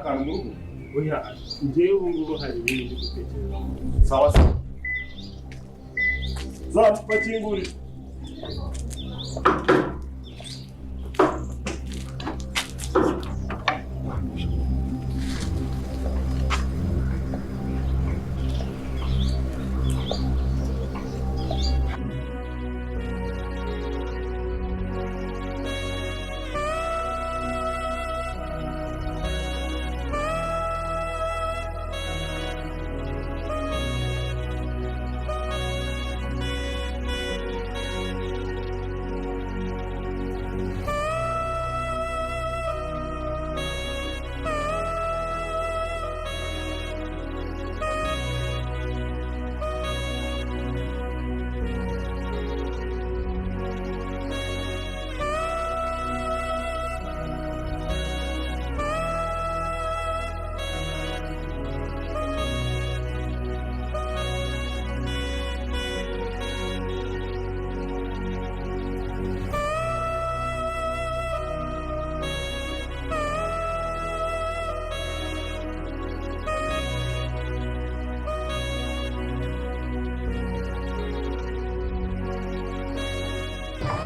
akantu mu rugo. Oya, njyewe ubu ngubu hari ibindi gutekereza. Sawa sawa. Bakingurira.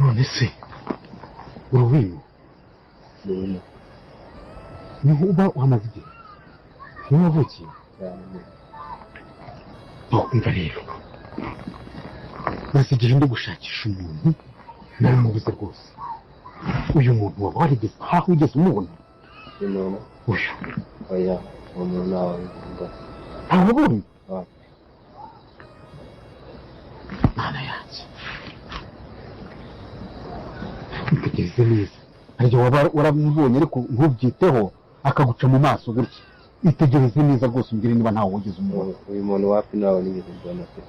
none se urubino niho uba wamaze igihe niho wavukiye umva rero maze igihe ndi gushakisha umuntu naramubuze rwose uyu muntu waba warigeze aho ugeze umubona uyu oya umuntu nawe ntababonye mana yanjye itegereze neza harya waba waramubonye ariko ntubyiteho akaguca mu maso gutya itegereze neza rwose umbwire niba ntawe wigeze umubona uyu muntu wapi nawe nigeze mbona pe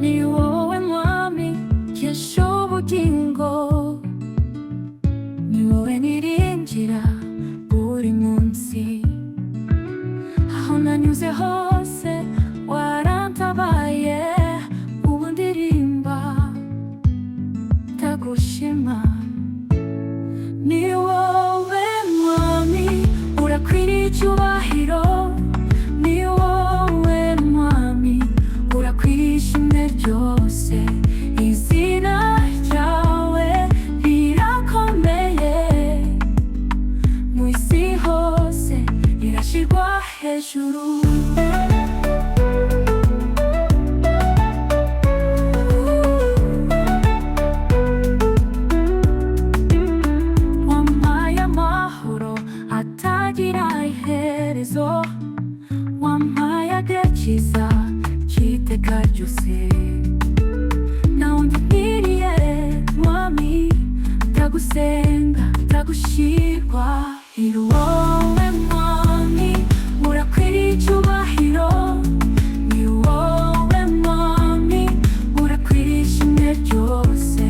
ni wowe mwami kesho ubugingo ni wowe niringira buri munsi aho nanyuze hose warantabaye ubu ndirimba ndagushima ni wowe mwami urakwiriye icyubahiro ni wowe mwami urakwiriye ishimwe ryose izina ryawe rirakomeye mu isi hose rirashyirwa hejuru wampaye amahoro atagira iherezo wampaye agakiza k'iteka ryose nawe nkwiriye mwami ndagusenga ndagushyirwa wowe mwami urakwiriye icyubahiro ni wowe mwami urakwiriye ishimwe ryose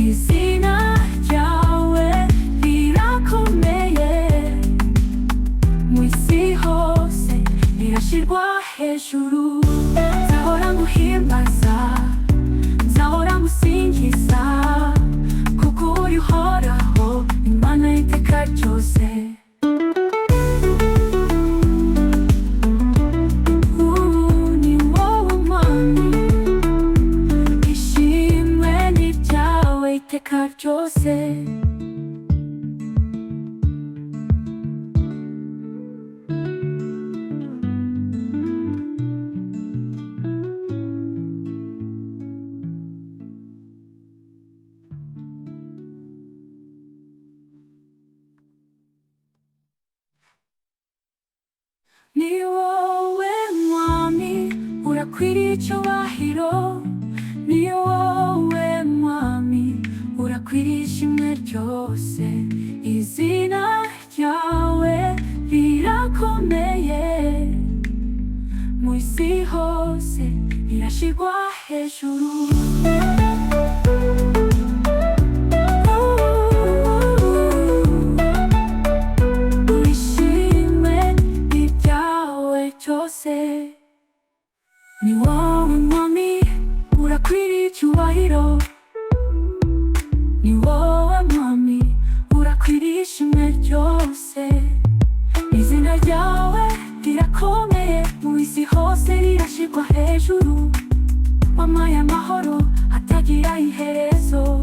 izina ryawe rirakomeye mu isi hose rirashyirwa hejuru nzahora nguhimbaza nzahora ngusingiza kuko uri uhoraho imana y'iteka ryose ni wowe mwami ishimwe ni ryawe iteka ryose ni wowe mwami urakwiriye icyubahiro ni wowe mwami urakwiriye ishimwe ryose izina ryawe rirakomeye mu isi hose rirashyirwa hejuru ni wowe mwami urakwiriye icyubahiro ni wowe mwami ryose rirashirwa hejuru, wampaye amahoro atagira iherezo.